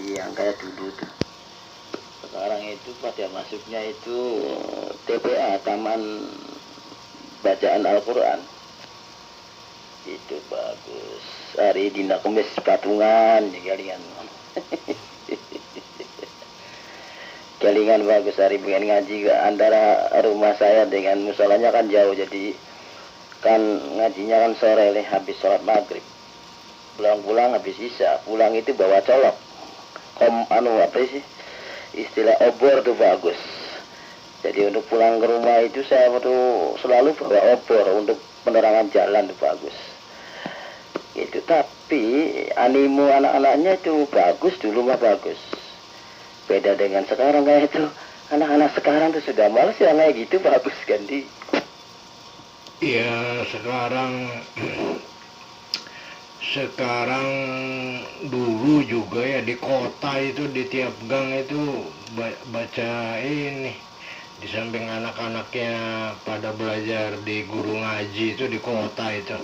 yang kayak dulu tuh. Sekarang itu pada masuknya itu TPA, Taman Bacaan Al-Quran. Itu bagus. Hari dina kemis patungan kalian. Kelingan bagus hari pengen ngaji antara rumah saya dengan musolanya kan jauh, jadi kan ngajinya kan sore nih habis sholat maghrib, pulang habis isya, pulang itu bawa colok apa sih istilah obor tuh bagus. Jadi untuk pulang ke rumah itu saya tuh selalu bawa obor untuk penerangan jalan tuh bagus itu. Tapi animo anak-anaknya itu bagus, dulu mah bagus. Beda dengan sekarang kayak itu, anak-anak sekarang tuh sudah males ya kayak gitu, bagus ganti. Iya, sekarang dulu juga ya di kota itu di tiap gang itu baca ini, di samping anak-anaknya pada belajar di guru ngaji itu di kota itu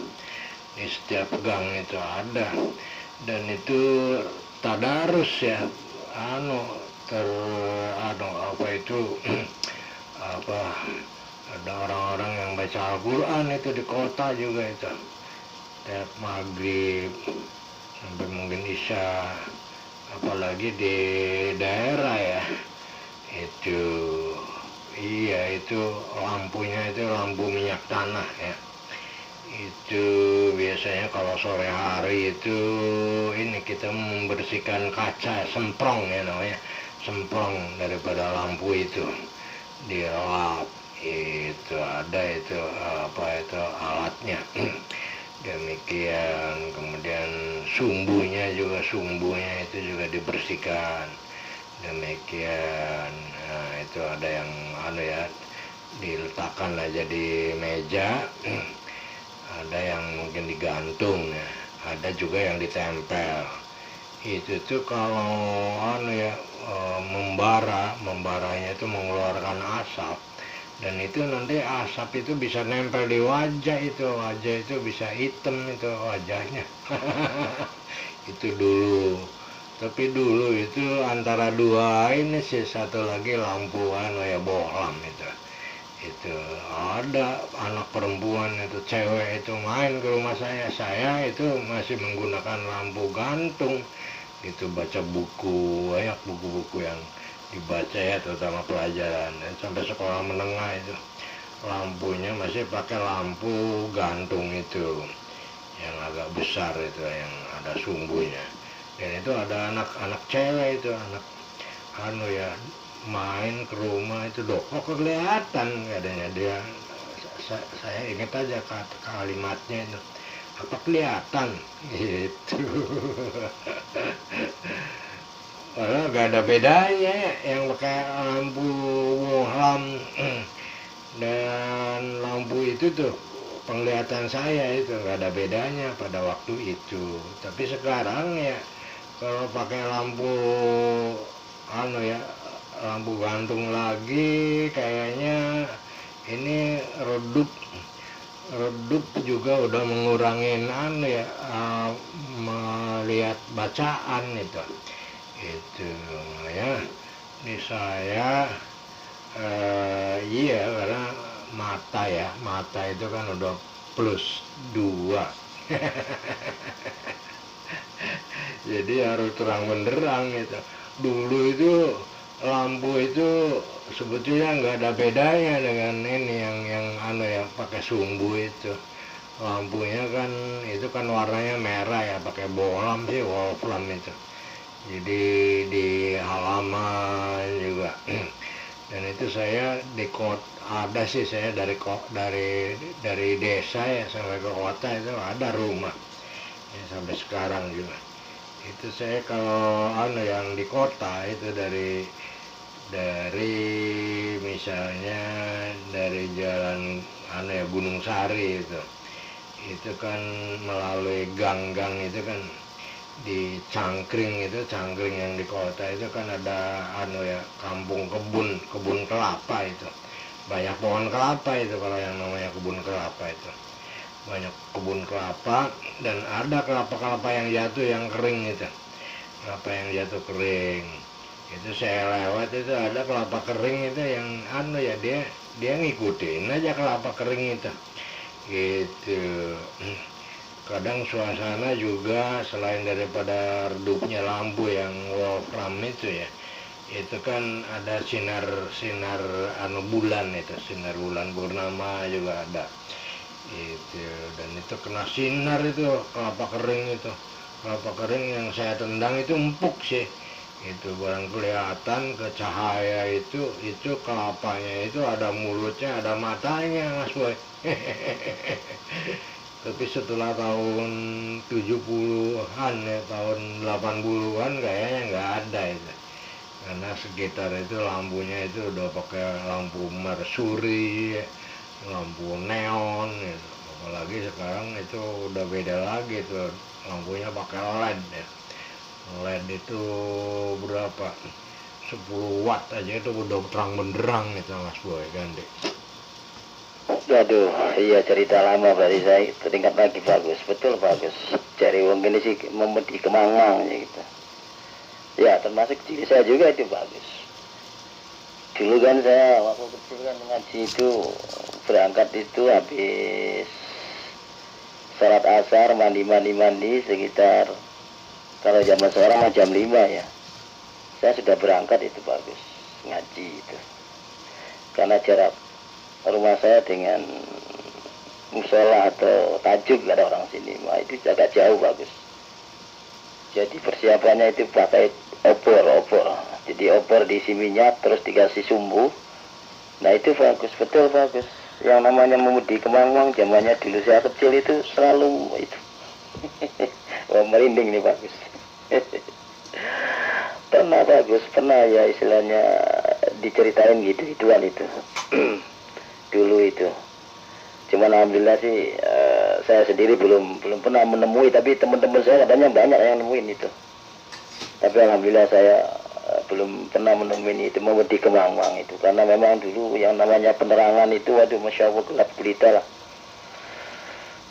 di setiap gang itu ada, dan itu tadarus ya apa itu apa ada orang-orang yang baca Al-Quran itu di kota juga itu tiap maghrib sampai mungkin isya, apalagi di daerah ya itu. Iya, itu lampunya itu lampu minyak tanah ya. Itu biasanya kalau sore hari itu ini kita membersihkan kaca, semprong ya namanya, semprong daripada lampu itu dilap. Itu ada itu apa itu alatnya. Demikian, kemudian sumbunya itu juga dibersihkan. Demikian. Nah, itu ada yang diletakkan aja di meja, ada yang mungkin digantung ya, ada juga yang ditempel. Itu tuh kalau membaranya itu mengeluarkan asap, dan itu nanti asap itu bisa nempel di wajah itu bisa hitam itu wajahnya. Itu dulu. Tapi dulu itu antara dua ini sih, satu lagi lampu bohlam itu ada anak perempuan itu cewek itu main ke rumah saya itu masih menggunakan lampu gantung itu, baca buku, banyak buku-buku yang dibaca ya, terutama pelajaran, dan sampai sekolah menengah itu lampunya masih pakai lampu gantung itu yang agak besar itu yang ada sumbunya. Dan itu ada anak-anak cewek itu, anak main ke rumah itu, kok kelihatan katanya dia, saya ingat aja kalimatnya itu, apa kelihatan gitu. Padahal gak ada bedanya yang pakai lampu bohlam dan lampu itu tuh, penglihatan saya itu gak ada bedanya pada waktu itu. Tapi sekarang ya kalau pakai lampu lampu gantung lagi kayaknya ini redup juga udah mengurangin melihat bacaan itu ya. Ini saya iya, karena mata itu kan udah +2. Jadi harus terang benderang gitu. Dulu itu lampu itu sebetulnya nggak ada bedanya dengan ini yang pakai sumbu itu. Lampunya kan itu kan warnanya merah ya, pakai bohlam sih, wolfram itu. Jadi di halaman juga. Dan itu saya ada sih, saya dari desa ya sampai ke kota itu ada rumah ya, sampai sekarang juga. Itu saya kalau yang di kota itu dari misalnya dari jalan Gunung Sari itu kan melalui gang-gang itu kan di Cangkring yang di kota itu kan ada kampung kebun kelapa itu, banyak pohon kelapa itu kalau yang namanya kebun kelapa itu, banyak kebun kelapa dan ada kelapa-kelapa yang jatuh yang kering kelapa yang jatuh kering. Itu saya lewat itu ada kelapa kering itu yang ya dia ngikutin aja kelapa kering itu gitu. Kadang suasana juga selain daripada redupnya lampu yang wolfram itu ya, itu kan ada sinar bulan, itu sinar bulan purnama juga ada itu, dan itu kena sinar itu kelapa kering yang saya tendang itu empuk sih, itu barang kelihatan ke cahaya itu kelapanya itu ada mulutnya ada matanya Mas Boy. Tapi setelah tahun 70-an ya, tahun 80-an kayaknya nggak ada itu. Karena sekitar itu lampunya itu udah pakai lampu mersuri, lampu neon gitu. Apalagi sekarang itu udah beda lagi tuh, lampunya pakai LED ya. LED itu berapa? 10 watt aja itu udah terang benderang itu Mas Boy ganti. Waduh, iya cerita lama berarti saya teringat lagi. Bagus, betul bagus. Cari wong gini sih memedi kemang-mang gitu. Ya termasuk diri saya juga itu bagus. Dulu kan saya waktu kecil kan ngaji itu berangkat itu habis sholat asar mandi sekitar, kalau zaman sekarang jam 5 ya. Saya sudah berangkat itu bagus ngaji itu. Karena jarak rumah saya dengan musola atau tajuk gak ada orang sini, itu agak jauh bagus. Jadi persiapannya itu pakai opor. Jadi opor diisi minyak terus dikasih sumbu. Nah itu bagus, betul bagus. Yang namanya memudi kemang-mang zamannya dulu saya kecil itu selalu itu. Wah merinding nih bagus. Pernah ya istilahnya diceritain gitu-gituan itu. Dulu itu. Cuman alhamdulillah sih saya sendiri belum pernah menemui, tapi teman-teman saya katanya banyak yang nemuin itu. Tapi alhamdulillah saya belum pernah menemui itu memedi kemang-mang itu, karena memang dulu yang namanya penerangan itu waduh masya Allah gelap gulita lah.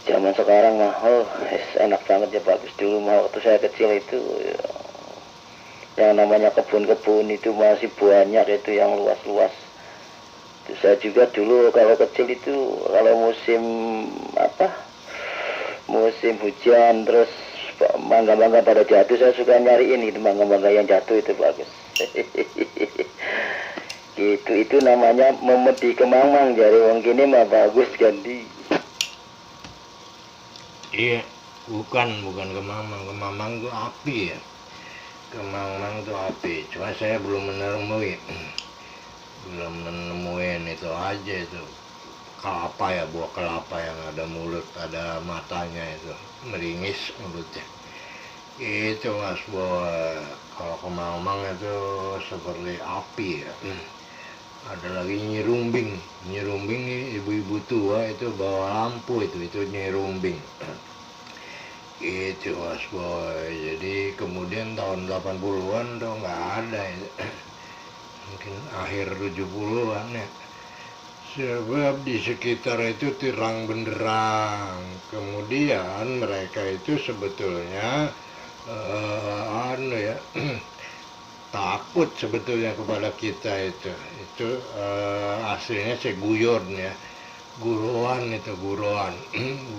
Zaman sekarang mah enak banget ya bagus. Dulu mah waktu saya kecil itu yang namanya kebun-kebun itu masih banyak itu yang luas-luas. Itu saya juga dulu kalau kecil itu kalau musim hujan terus mangga-mangga pada jatuh, saya suka nyariin itu mangga-mangga yang jatuh itu bagus. Gitu, itu namanya memedi kemang-mang, jari wong gini mah bagus ganti. Iya, bukan kemang-mang itu api ya. Kemang-mang itu api, cuma saya belum menemuin itu aja itu kelapa ya, buah kelapa yang ada mulut ada matanya itu meringis mulutnya itu Mas Boy. Kalau kemang-mang itu seperti api ya. Ada lagi nyirumbing ibu-ibu tua itu bawa lampu itu nyirumbing. Itu Mas Boy. Jadi kemudian tahun 80-an tuh nggak ada itu. Mungkin akhir 70-an ya, sebab di sekitar itu terang benderang. Kemudian mereka itu sebetulnya takut sebetulnya kepada kita itu aslinya seguyon ya, guruan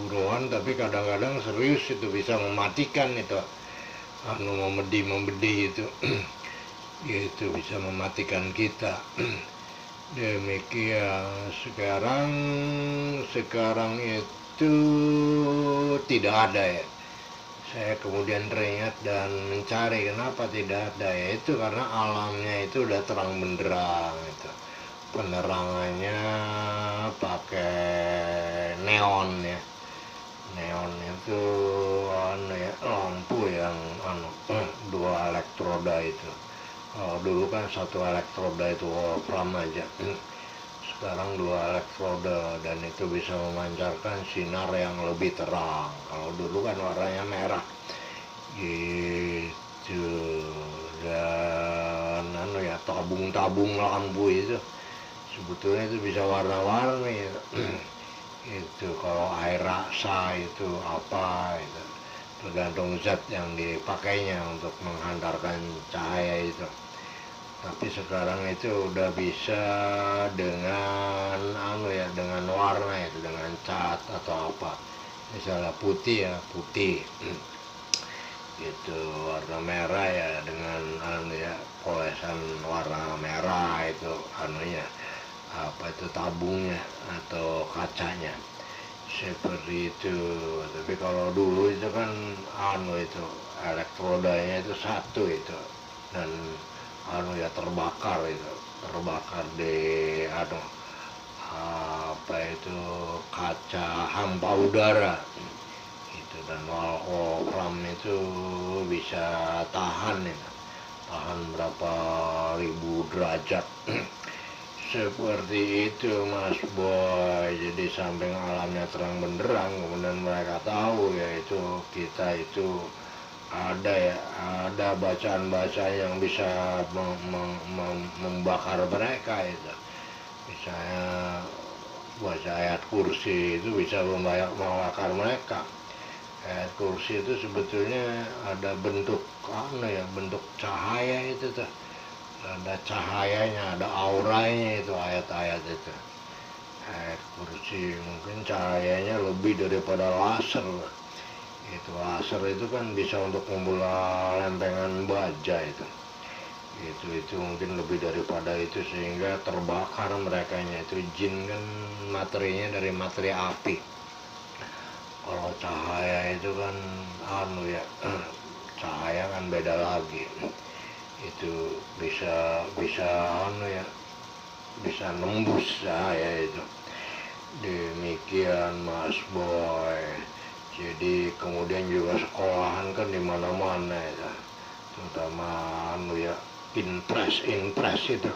guruan, tapi kadang-kadang serius itu bisa mematikan itu membedi itu. Itu bisa mematikan kita. Demikian sekarang itu tidak ada ya. Saya kemudian teringat dan mencari kenapa tidak ada ya, itu karena alamnya itu udah terang benderang itu. Penerangannya pakai neon ya. Neon itu lampu yang 2 elektroda itu. Dulu kan 1 elektroda itu wolfram aja, sekarang 2 elektroda, dan itu bisa memancarkan sinar yang lebih terang. Kalau dulu kan warnanya merah gitu. Dan tabung lampu itu sebetulnya itu bisa warna-warni itu. Itu kalau air raksa itu apa itu. tergantung zat yang dipakainya untuk menghantarkan cahaya itu. Tapi sekarang itu udah bisa dengan dengan warna itu, dengan cat atau apa, misalnya putih ya putih itu, warna merah ya dengan polesan warna merah itu apa itu tabungnya atau kacanya seperti itu. Tapi kalau dulu itu kan itu elektrodanya itu satu itu, dan terbakar di apa itu kaca hampa udara itu, dan wolfram itu bisa tahan berapa ribu derajat seperti itu Mas Boy. Jadi samping alamnya terang benderang, kemudian mereka tahu yaitu kita itu ada bacaan-bacaan yang bisa membakar mereka itu. Misalnya baca ayat kursi itu bisa membakar mereka. Ayat kursi itu sebetulnya ada bentuk bentuk cahaya itu tuh. Ada cahayanya, ada auranya itu ayat-ayat itu. Ayat kursi mungkin cahayanya lebih daripada laser. Itu laser itu kan bisa untuk membelah lempengan baja itu mungkin lebih daripada itu, sehingga terbakar merekanya. Itu jin kan materinya dari materi api. Kalau cahaya itu kan cahaya kan beda lagi. Itu bisa bisa nembus cahaya itu. Demikian Mas Boy. Jadi kemudian juga sekolahan kan di mana-mana itu, terutama inpres itu.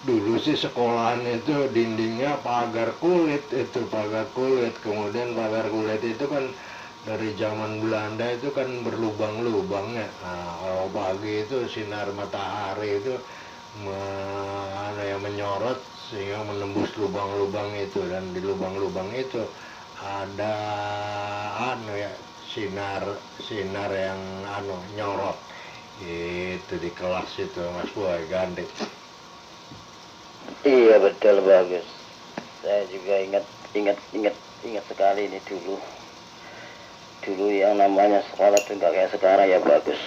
Dulu sih sekolahan itu dindingnya pagar kulit, kemudian pagar kulit itu kan dari zaman Belanda itu kan berlubang-lubangnya. Nah, kalau pagi itu sinar matahari itu menyorot sehingga menembus lubang-lubang itu, dan di lubang-lubang itu ada sinar yang nyorot itu di kelas itu Mas Boy Gandhi. Iya betul, bagus. Saya juga ingat sekali ini dulu yang namanya sekolah itu nggak kayak sekarang ya, bagus.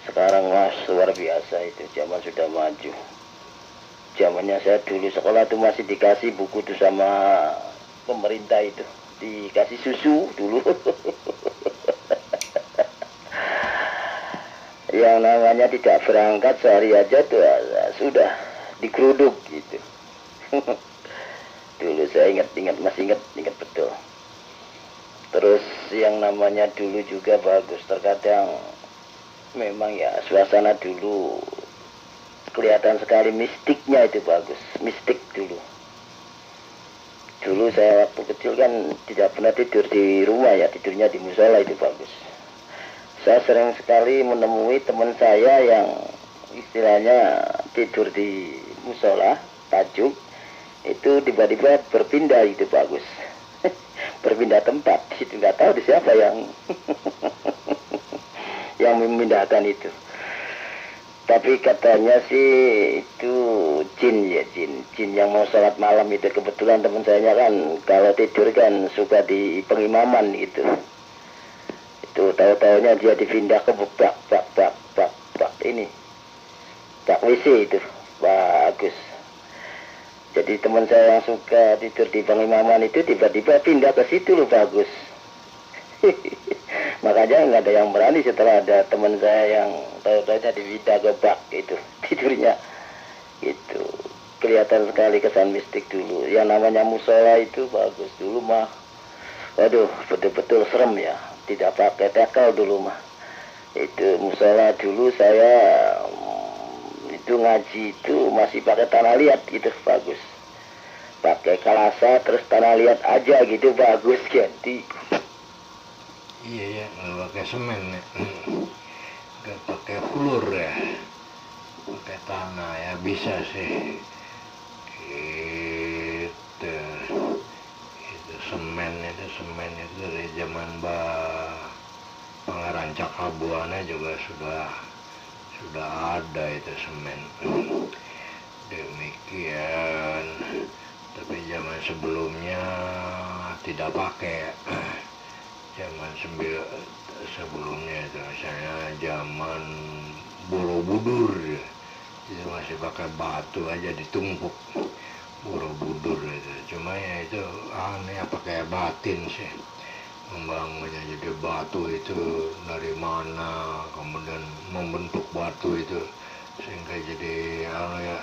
Sekarang mas luar biasa, itu zaman sudah maju. Zamannya saya dulu sekolah itu masih dikasih buku tuh sama pemerintah, itu dikasih susu dulu. Yang namanya tidak berangkat sehari aja tuh sudah digeruduk gitu. Dulu saya masih ingat betul. Terus yang namanya dulu juga bagus, terkadang memang ya suasana dulu kelihatan sekali mistiknya, itu bagus, mistik dulu. Dulu saya waktu kecil kan tidak pernah tidur di rumah ya, tidurnya di musola, itu bagus. Saya sering sekali menemui teman saya yang istilahnya tidur di musola, tajuk, itu tiba-tiba berpindah, itu bagus. Berpindah tempat, itu nggak tahu di siapa yang yang memindahkan itu. Tapi katanya sih itu jin yang mau sholat malam itu. Kebetulan teman saya kan kalau tidur kan suka di pengimaman gitu. Itu tahu-tahunya dia dipindah ke bak ini, bak WC itu, bagus. Jadi teman saya yang suka tidur di pengimaman itu tiba-tiba pindah ke situ loh, bagus. Makanya nggak ada yang berani setelah ada teman saya yang tahu-tahunya dipindah ke bak itu tidurnya. Itu kelihatan sekali kesan mistik dulu. Yang namanya musola itu bagus dulu mah. Waduh, betul-betul serem ya. Tidak pakai tekel dulu mah. Itu musola dulu saya itu ngaji itu masih pakai tanah liat gitu, bagus. Pakai kalasa terus tanah liat aja gitu, bagus, ganti. Iya ya, nggak pakai semen ya, nggak pakai floor ya, pakai tanah ya bisa sih. Gitu, itu semen semen itu dari zaman Pangeran Cakrabuana juga sudah ada itu semen. Demikian, tapi zaman sebelumnya tidak pakai. Zaman sebelumnya itu misalnya zaman Borobudur itu masih pakai batu aja ditumpuk. Borobudur itu cuma ya itu aneh pakai batin sih membangunnya, jadi batu itu dari mana kemudian membentuk batu itu sehingga jadi ya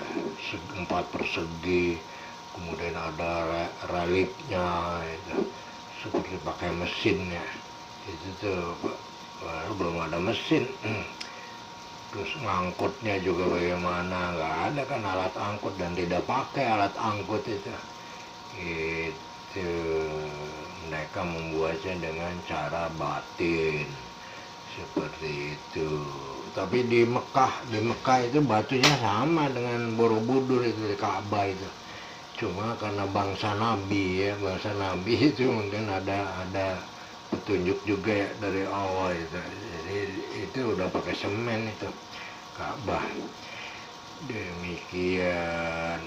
4 persegi, kemudian ada reliefnya itu seperti pakai mesinnya. Itu tuh belum ada mesin. Terus ngangkutnya juga bagaimana, nggak ada kan alat angkut dan tidak pakai alat angkut itu. Itu mereka membuatnya dengan cara batin seperti itu. Tapi di Mekah itu batunya sama dengan Borobudur itu di Ka'bah itu. Cuma karena bangsa Nabi itu mungkin ada petunjuk juga ya dari awal itu. Jadi itu udah pakai semen itu Ka'bah. Demikian.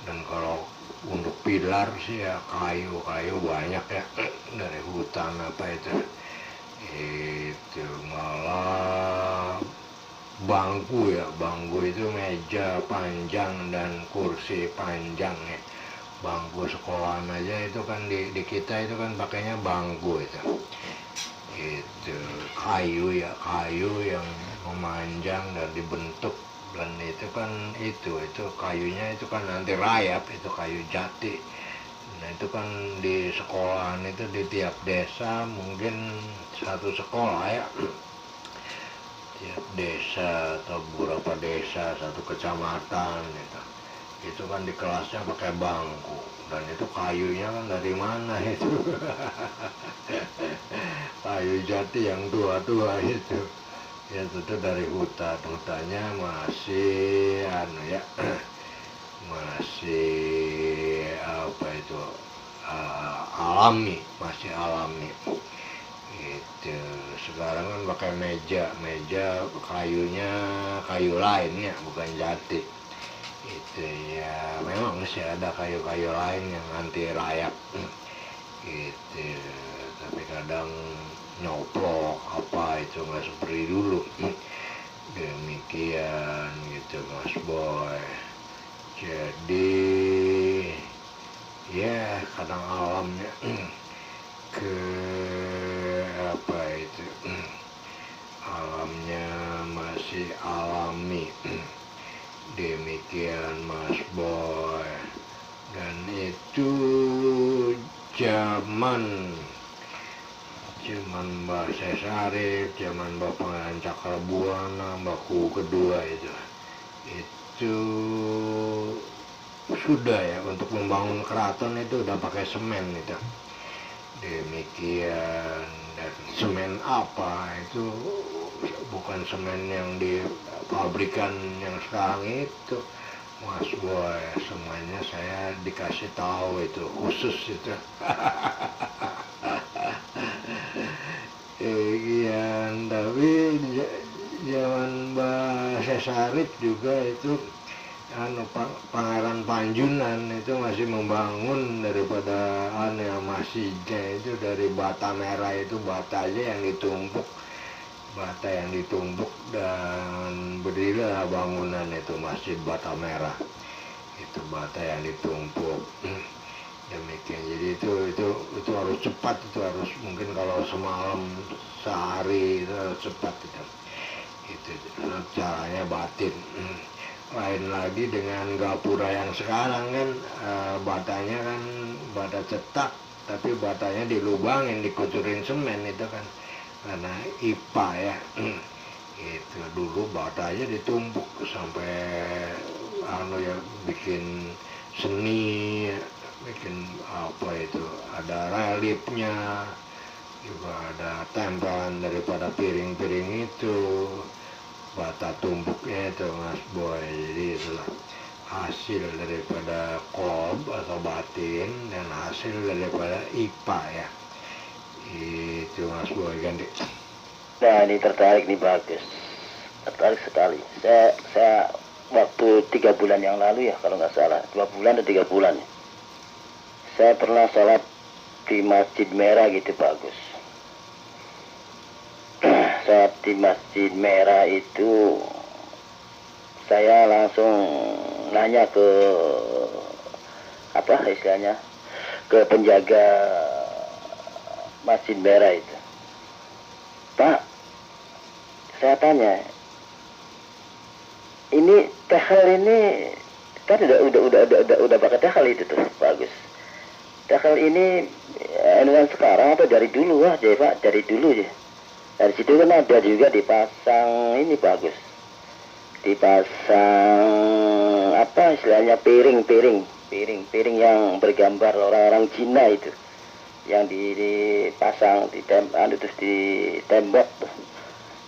Dan kalau untuk pilar sih ya kayu banyak ya dari hutan apa itu. Itu malah bangku itu meja panjang dan kursi panjang ya. Bangku sekolahan aja itu kan di kita itu kan pakainya bangku itu kayu yang memanjang dan dibentuk, dan itu kan itu kayunya itu kan nanti rayap, itu kayu jati. Nah itu kan di sekolahan itu di tiap desa mungkin satu sekolah ya, tiap desa atau beberapa desa satu kecamatan itu kan di kelasnya pakai bangku, dan itu kayunya kan dari mana itu kayu jati yang tua itu ya, itu dari hutannya masih masih apa itu masih alami. Itu sekarang kan pakai meja kayunya kayu lainnya bukan jati. Itu ya memang masih ada kayu lain yang anti rayap gitu, tapi kadang nyoplok apa itu nggak seperti dulu. Demikian gitu Mas Boy. Jadi ya kadang alamnya ke apa itu alamnya masih alami. Demikian Mas Boy. Dan itu zaman Mbah Sesarif, zaman Mbah Pangeran Cakrabuana, Mbahku kedua itu sudah ya, untuk membangun keraton itu udah pakai semen itu. Demikian. Dan semen apa itu bukan semen yang di pabrikan yang sekarang itu Mas Boy, semuanya saya dikasih tahu itu khusus itu. Tapi zaman Mbah Sesarif juga itu Pangeran Panjunan itu masih membangun daripada masjidnya itu dari bata merah, itu bata aja yang ditumpuk, dan berdirilah bangunan itu Masjid Bata Merah. Itu bata yang ditumpuk. Demikian. Jadi itu harus cepat, itu harus mungkin kalau semalam sehari itu harus cepat itu caranya batin. Lain lagi dengan gapura yang sekarang kan, batanya kan bata cetak, tapi batanya dilubangin, dikucurin semen itu kan karena IPA ya. Itu dulu batanya ditumpuk sampai bikin seni, bikin apa itu, ada reliefnya juga, ada tempelan daripada piring-piring itu, bata tumpuknya itu Mas Boy. Jadi itulah hasil daripada qalb atau batin dan hasil daripada IPA ya. Itu Mas Boy ganti. Nah ini tertarik nih, bagus, tertarik sekali. Saya waktu 3 bulan yang lalu ya kalau nggak salah, 2 bulan atau 3 bulan, saya pernah sholat di Masjid Merah gitu, bagus. Sholat di Masjid Merah itu saya langsung nanya ke apa istilahnya, ke penjaga Masjid Merah itu, Pak, saya tanya, ini tehel ini kan udah pakai tehel itu tuh, bagus. Tehel ini anuan sekarang atau dari dulu aja Pak, dari dulu ya. Dari situ kan ada juga dipasang ini, bagus, dipasang apa istilahnya, piring yang bergambar orang-orang Cina itu, yang dipasang terus di tembok tuh.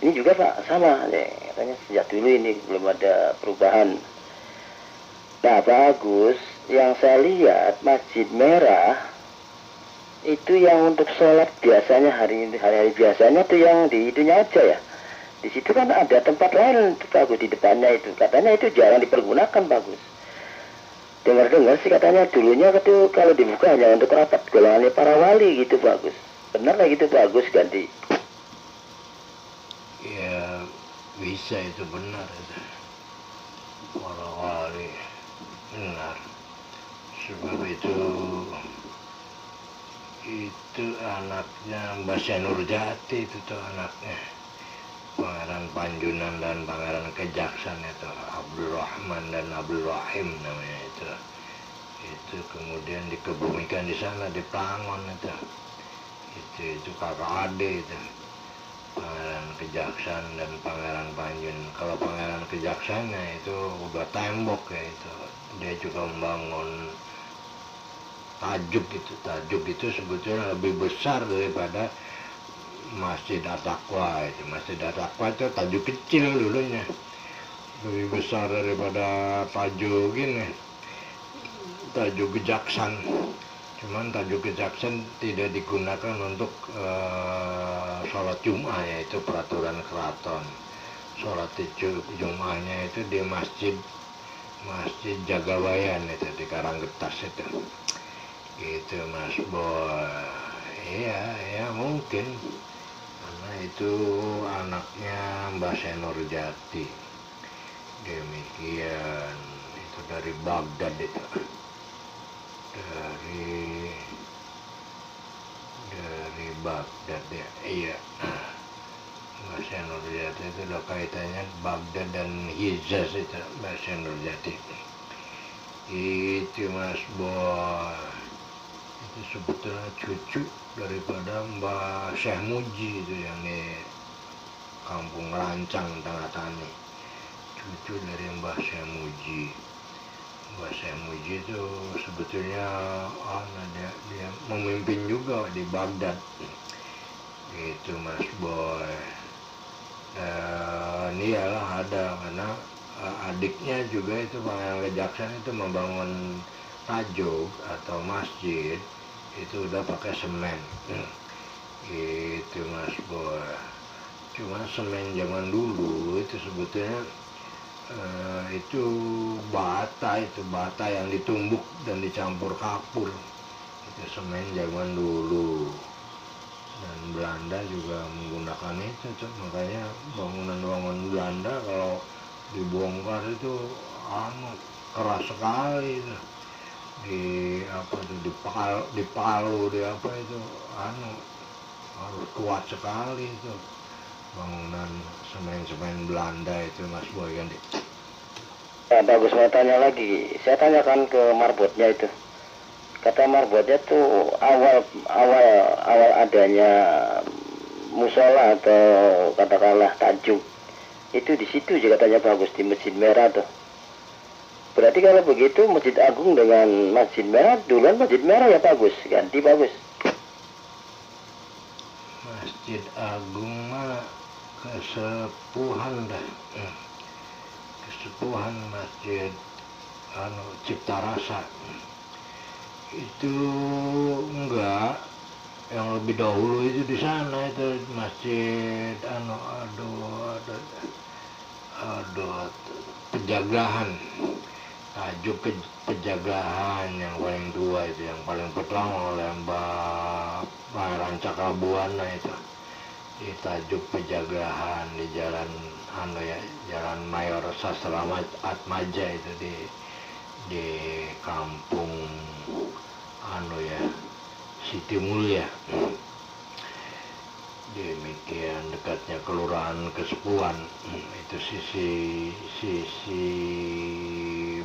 Ini juga Pak sama ya, katanya sejak dulu ini belum ada perubahan. Nah bagus, yang saya lihat Masjid Merah itu yang untuk sholat biasanya hari-hari biasanya tuh yang di itunya aja ya. Di situ kan ada tempat lain tuh, bagus, di depannya itu. Katanya itu jarang dipergunakan, bagus. Dengar-dengar sih katanya dulunya itu kalau dibuka hanya untuk rapat golongannya para wali gitu, bagus. Benar lah gitu, bagus, ganti. Ya bisa, itu benar itu. Para wali benar. Sebab itu anaknya Mbah Senur Jati itu tuh anaknya. Pangeran Panjunan dan Pangeran Kejaksan itu, Abdul Rahman dan Abdul Rahim namanya itu. Itu kemudian dikebumikan di sana di Prangon itu. Itu kakak adik itu. Pangeran Kejaksan dan Pangeran Panjun. Kalau Pangeran Kejaksannya itu udah tembok ya itu. Dia juga membangun Tajuk itu. Tajuk itu sebetulnya lebih besar daripada Masjid At-Taqwa itu. Masjid At-Taqwa itu tajuk kecil dulunya, lebih besar daripada tajuk ini, tajuk Kejaksan. Cuman tajuk Kejaksan tidak digunakan untuk sholat Jum'ah, yaitu peraturan keraton. Sholat Jum'ahnya itu di Masjid Jagawayan itu, di Karanggetas itu. Gitu Mas Boy. Iya mungkin karena itu anaknya Mbah Senur Jati. Demikian, itu dari Baghdad itu. Dari Baghdad ya. Iya. Mbah Senur Jati itu ada kaitannya Baghdad dan Hijaz itu, Mbah Senur Jati. Itu Mas Boy. Itu sebetulnya cucu daripada Mbah Syekh Muji itu yang di Kampung Rancang Tengah Tani. Cucu dari Mbah Syekh Muji. Mbah Syekh Muji itu sebetulnya dia memimpin juga di Baghdad. Itu Mas Boy. Dan iyalah ada karena adiknya juga itu Pangeran Kejaksan itu membangun tajuk atau masjid itu udah pakai semen. Gitu Mas Boy. Cuma semen zaman dulu itu sebetulnya itu bata yang ditumbuk dan dicampur kapur. Itu semen zaman dulu. Dan Belanda juga menggunakan itu, makanya bangunan-bangunan Belanda kalau dibongkar itu keras sekali itu. Di Palu harus kuat sekali itu bangunan semen Belanda itu Mas Boy kan. Nah, bagus, mau tanya lagi. Saya tanyakan ke marbotnya itu. Kata marbotnya tuh awal adanya musola atau katakanlah tajuk itu di situ juga, katanya bagus, di Masjid Merah tuh. Berarti kalau begitu Masjid Agung dengan Masjid Merah, duluan Masjid Merah ya bagus, ganti bagus. Masjid Agung mah kesepuhan dah. Kesepuhan Masjid Cipta Rasa. Itu enggak, yang lebih dahulu itu di sana itu masjid aduh Penjagaan, tajuk Penjagaan yang paling tua itu, yang paling pertama oleh Mbak Pangeran Cakrabuana itu di tajuk Penjagaan di jalan Jalan Mayor Sastra Atmaja itu di kampung Siti Mulia. Demikian dekatnya Kelurahan Kesepuan, itu sisi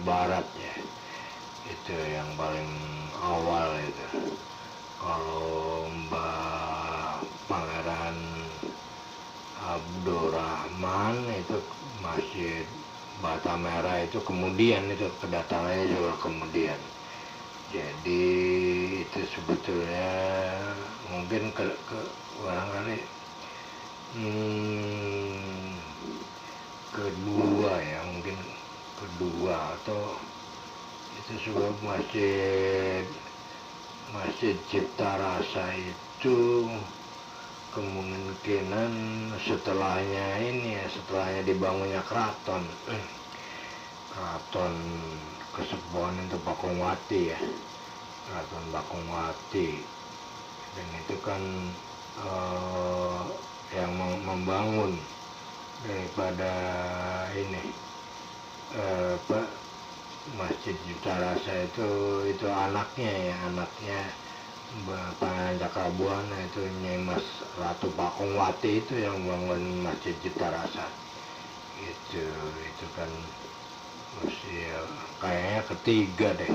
barat ya, itu yang paling awal itu. Kalau Mbak Pangeran Abdurrahman itu Masjid Bata Merah itu kemudian, itu kedatangannya juga kemudian. Jadi itu sebetulnya mungkin barangkali kedua ya, mungkin kedua, atau itu sebuah masjid Cipta Rasa itu kemungkinan setelahnya dibangunnya keraton Kesepuan itu Pakungwati ya, Keraton Pakungwati. Dan itu kan yang membangun daripada Masjid Cipta Rasa itu anaknya Pangeran Cakrabuana itu Nyimas Ratu Pakungwati itu yang membangun Masjid Cipta Rasa. Itu kan masih kayaknya ketiga deh.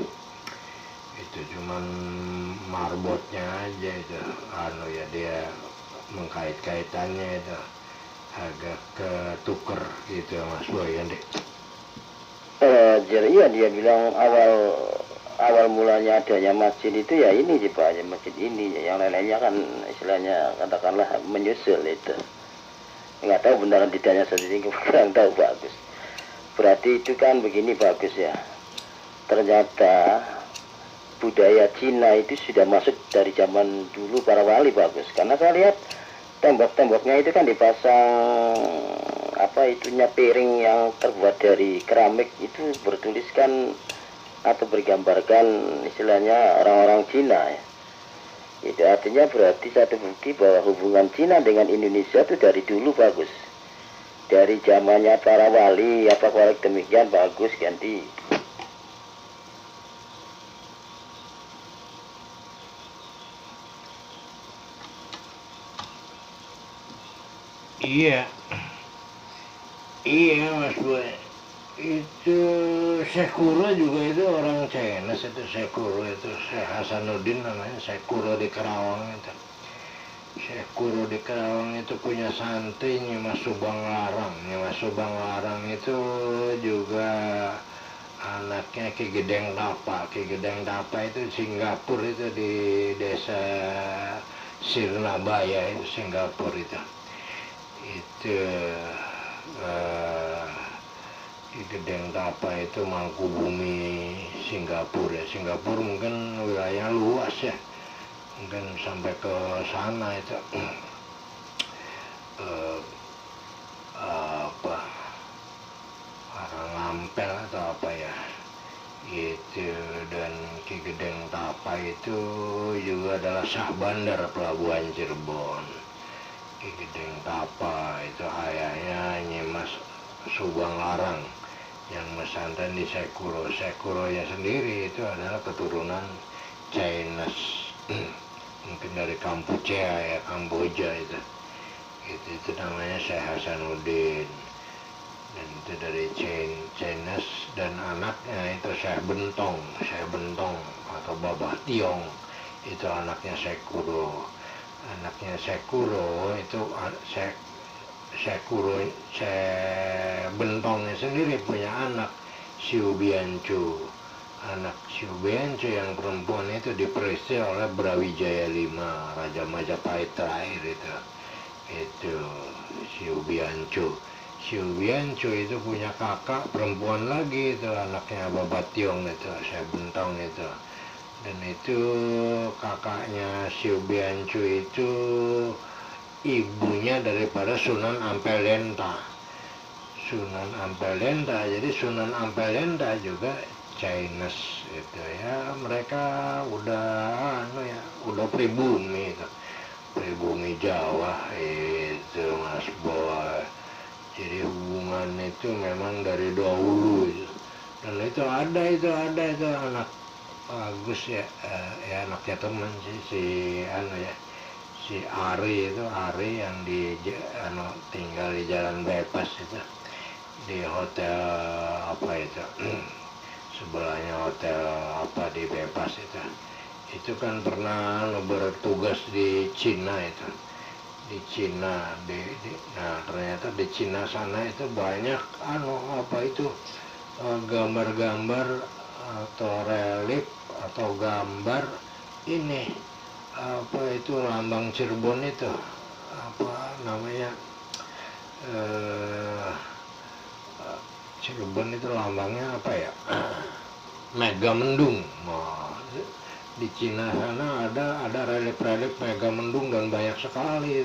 Itu cuman marbotnya aja itu dia mengkait-kaitannya itu agak ketuker gitu Mas Boy kan deh. Iya, dia bilang awal mulanya adanya masjid itu ya ini sih Pak, ya masjid ini, yang lain-lainnya kan istilahnya katakanlah menyusul itu. Nggak tahu beneran tidaknya sendiri, kurang tahu bagus. Berarti itu kan begini bagus ya. Ternyata budaya Cina itu sudah masuk dari zaman dulu para wali bagus. Karena saya lihat tembok-temboknya itu kan dipasang piring yang terbuat dari keramik, itu bertuliskan atau bergambarkan istilahnya orang-orang Cina ya. Itu artinya berarti satu bukti bahwa hubungan Cina dengan Indonesia itu dari dulu bagus. Dari zamannya para wali, kalau demikian bagus ganti. Iya Mas Boy, itu Syekh Kuro juga itu orang Chinese, itu Syekh Kuro itu Syekh Hasanuddin namanya, Syekh Kuro di Kerawang itu. Syekh Kuro di Kerawang itu punya santri Nyimas Subang Larang. Nyimas Subang Larang itu juga anaknya Ki Gedeng Tapa. Ki Gedeng Tapa itu Singapura, itu di desa Sirnabaya itu Singapura itu. Ki Gedeng Tapa itu Mangkubumi Singapura ya. Singapura mungkin wilayah luas ya, mungkin sampai ke sana itu Ampel atau apa ya itu. Dan Ki Gedeng Tapa itu juga adalah sah bandar pelabuhan Cirebon. Ki Gedeng Tapa itu ayahnya Nyimas Subang Larang yang pesantren di Syekh Kuro. Syekh Kuronya sendiri itu adalah keturunan Chinese, mungkin dari Kamboja itu namanya Syekh Hasanuddin, dan itu dari Chinese. Dan anaknya itu Syekh Bentong atau Babah Tiong, itu anaknya Syekh Kuro. Anaknya Syekh Kuro itu Syekh Bentongnya sendiri punya anak Siu Biancu. Anak Siu Biancu yang perempuan itu diperistri oleh Brawijaya V, Raja Majapahit terakhir itu Siu Biancu. Siu Biancu itu punya kakak perempuan lagi, itu anaknya Babationg itu, saya Bentong itu. Dan itu kakaknya Siu Biancu itu ibunya daripada Sunan Ampel Denta. Sunan Ampel Denta, jadi Sunan Ampel Denta juga Chinese itu ya, mereka udah pribumi itu, pribumi Jawa itu Mas Boy. Jadi hubungan itu memang dari dahulu itu. Dan itu ada itu anak Agus ya, ya anaknya teman si Ari itu, Ari yang tinggal di Jalan Bebas itu, di hotel apa itu sebelahnya hotel apa di Bebas itu kan pernah bertugas di Cina itu, di Cina nah ternyata di Cina sana itu banyak gambar-gambar atau relief atau gambar ini lambang Cirebon itu apa namanya Cirebon itu lambangnya apa ya, Megamendung. Di Cina sana ada relief Megamendung dan banyak sekali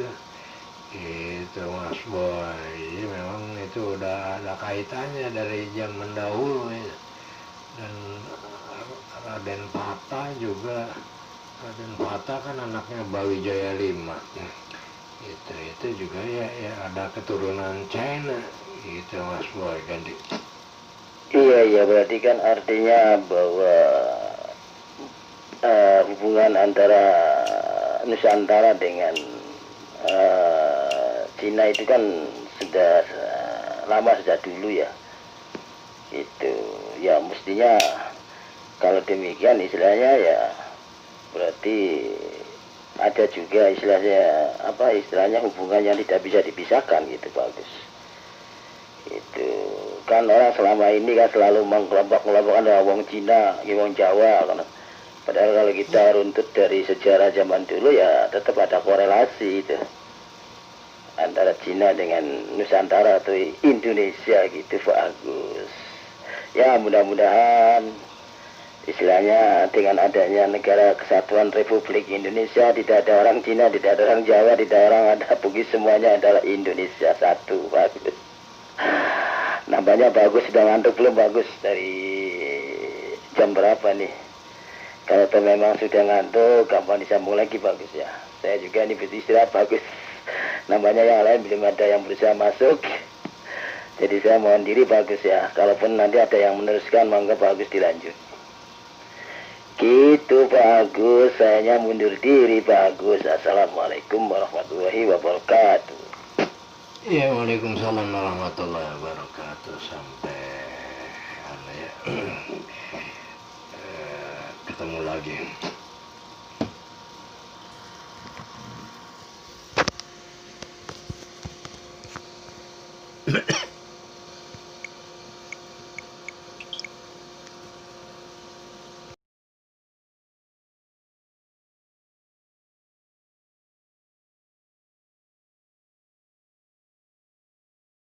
itu Mas Boy. Jadi memang itu udah ada kaitannya dari zaman dahulu ya. Dan Raden Pata juga, Raden Pata kan anaknya Bawijaya V itu juga ya ada keturunan China gitu Mas Boy ganti. Iya, berarti kan artinya bahwa hubungan antara Nusantara dengan Cina itu kan sudah lama, sejak dulu ya. Itu ya mestinya kalau demikian istilahnya ya berarti ada juga istilahnya hubungan yang tidak bisa dipisahkan gitu bagus. Itu kan orang selama ini kan selalu mengkelompok-kelompokkan wong Cina, wong Jawa kan. Padahal kalau kita runtut dari sejarah zaman dulu ya tetap ada korelasi itu antara Cina dengan Nusantara atau Indonesia gitu Pak Agus. Ya mudah-mudahan istilahnya dengan adanya Negara Kesatuan Republik Indonesia tidak ada orang Cina, tidak ada orang Jawa, tidak ada orang ada Bugis, semuanya adalah Indonesia satu Pak Agus. Nampaknya bagus, sudah ngantuk belum bagus dari jam berapa nih? Kalau memang sudah ngantuk, gampang disambung lagi bagus ya. Saya juga ini beristirahat bagus. Namanya yang lain belum ada yang berusaha masuk. Jadi saya mohon diri bagus ya. Kalaupun nanti ada yang meneruskan, monggo bagus dilanjut. Gitu Pak Agus, sayanya mundur diri Pak Agus. Assalamualaikum warahmatullahi wabarakatuh. Ya, waalaikumsalam warahmatullahi wabarakatuh. Sampai ketemu lagi.